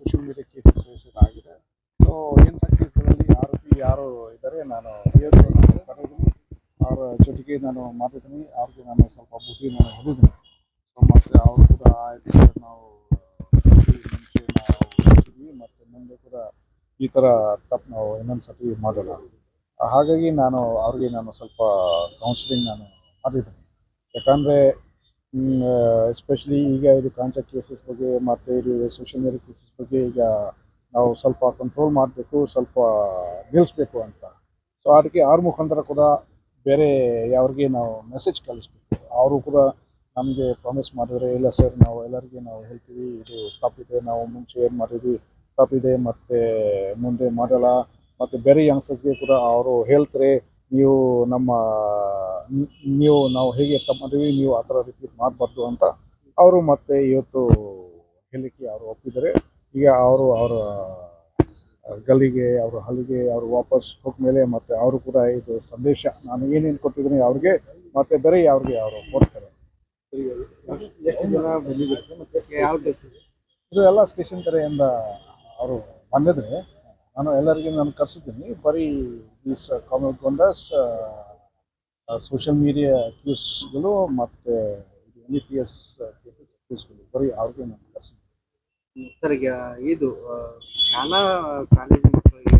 Social media cases register ಆಗಿದೆ. So ಇಂಥ ಕೇಸ್ಗಳಲ್ಲಿ ಆರೋಪಿ ಯಾರು ಇದ್ದಾರೆ ನಾನು ಕರೆದಿದ್ದೀನಿ, ಅವರ ಜೊತೆಗೆ ನಾನು ಮಾತಾಡ್ತೀನಿ, ಅವ್ರಿಗೆ ನಾನು ಸ್ವಲ್ಪ ಬುದ್ಧಿ ನಾನು ಹೇಳಿದ್ದೀನಿ. ಸೊ ಮತ್ತು ಅವರು ಕೂಡ ಆಯ್ತು ನಾವು ಮುಂಚೆ ನಾವು ಕಲಿಸಿದ್ವಿ ಮತ್ತು ಮುಂದೆ ಕೂಡ ಈ ಥರ ತಪ್ಪು ನಾವು ಇನ್ನೊಂದು ಸತಿ ಮಾಡೋಲ್ಲ. ಹಾಗಾಗಿ ಅವ್ರಿಗೆ ನಾನು ಸ್ವಲ್ಪ ಕೌನ್ಸಿಲಿಂಗ್ ನಾನು ಮಾಡಿದ್ದೀನಿ. ಯಾಕಂದರೆ ಎಸ್ಪೆಷಲಿ ಈಗ ಇದು ಕಾಂಟ್ಯಾಕ್ಟ್ ಕೇಸಸ್ ಬಗ್ಗೆ ಮತ್ತು ಇದು ಸೋಷಿಯಲ್ ಮೀಡಿಯಾ ಕೇಸಸ್ ಬಗ್ಗೆ ಈಗ ನಾವು ಸ್ವಲ್ಪ ಕಂಟ್ರೋಲ್ ಮಾಡಬೇಕು, ಸ್ವಲ್ಪ ನಿಲ್ಲಿಸ್ಬೇಕು ಅಂತ. ಸೊ ಅದಕ್ಕೆ ಅವ್ರ ಮುಖಾಂತರ ಕೂಡ ಬೇರೆ ಯಾವ್ರಿಗೆ ನಾವು ಮೆಸೇಜ್ ಕಳಿಸ್ಬೇಕು. ಅವರು ಕೂಡ ನಮಗೆ ಪ್ರಾಮಿಸ್ ಮಾಡಿದರೆ, ಇಲ್ಲ ಸರ್ ನಾವು ಎಲ್ಲರಿಗೆ ನಾವು ಹೇಳ್ತೀವಿ ಇದು ತಪ್ಪಿದೆ, ನಾವು ಮುಂಚೆ ಏನು ಮಾಡಿದ್ವಿ ತಪ್ಪಿದೆ ಮತ್ತು ಮುಂದೆ ಮಾಡಲ್ಲ, ಮತ್ತು ಬೇರೆ ಯಂಗ್ಸ್ಟರ್ಸ್ಗೆ ಕೂಡ ಅವರು ಹೇಳ್ತಾರೆ ನೀವು ನಾವು ಹೇಗೆ ತಪ್ಪು ಮಾಡಿದ್ವಿ ನೀವು ಆ ಥರ ರಿಪೀಟ್ ಮಾಡಬಾರ್ದು ಅಂತ ಅವರು ಮತ್ತೆ ಇವತ್ತು ಹೇಳಲಿಕ್ಕೆ ಅವರು ಒಪ್ಪಿದ್ದಾರೆ. ಈಗ ಅವರ ಗಲ್ಲಿಗೆ ಅವರ ಹಲ್ಲಿಗೆ ಅವರು ವಾಪಸ್ ಹೋದ್ಮೇಲೆ ಮತ್ತೆ ಅವರು ಕೂಡ ಇದು ಸಂದೇಶ ನಾನು ಏನೇನು ಕೊಟ್ಟಿದ್ದೀನಿ ಅವ್ರಿಗೆ ಮತ್ತೆ ಬೇರೆ ಯಾವ್ರಿಗೆ ಅವರು ಕೊಡ್ತಾರೆ. ಎಷ್ಟು ಜನ ಬಂದಿದ್ದಾರೆ ಮತ್ತೆ ಯಾವ ಇದು ಎಲ್ಲ ಸ್ಟೇಷನ್ ಕಡೆಯಿಂದ ಅವರು ಬಂದಿದ್ರೆ ನಾನು ಎಲ್ಲರಿಗೆ ನಾನು ಕರೆಸಿದ್ದೀನಿ. ಬರೀ ಈಸ್ ಕಾಮನ್ ಗೊಂಡಸ್ ಸೋಷಿಯಲ್ ಮೀಡಿಯಾ ಅಕ್ಯೂಸ್ಗಳು ಮತ್ತು NEPS ಕೇಸಸ್ ಅಕ್ಯೂಸ್ಗಳು ಬರೀ ಅವ್ರಿಗೆ ನಾನು ಕರೆಸಿದ್ದೀನಿ. ಸರ್ ಈಗ ಇದು ಶಾಲಾ ಕಾಲೇಜು ಮಕ್ಕಳಿಗೆ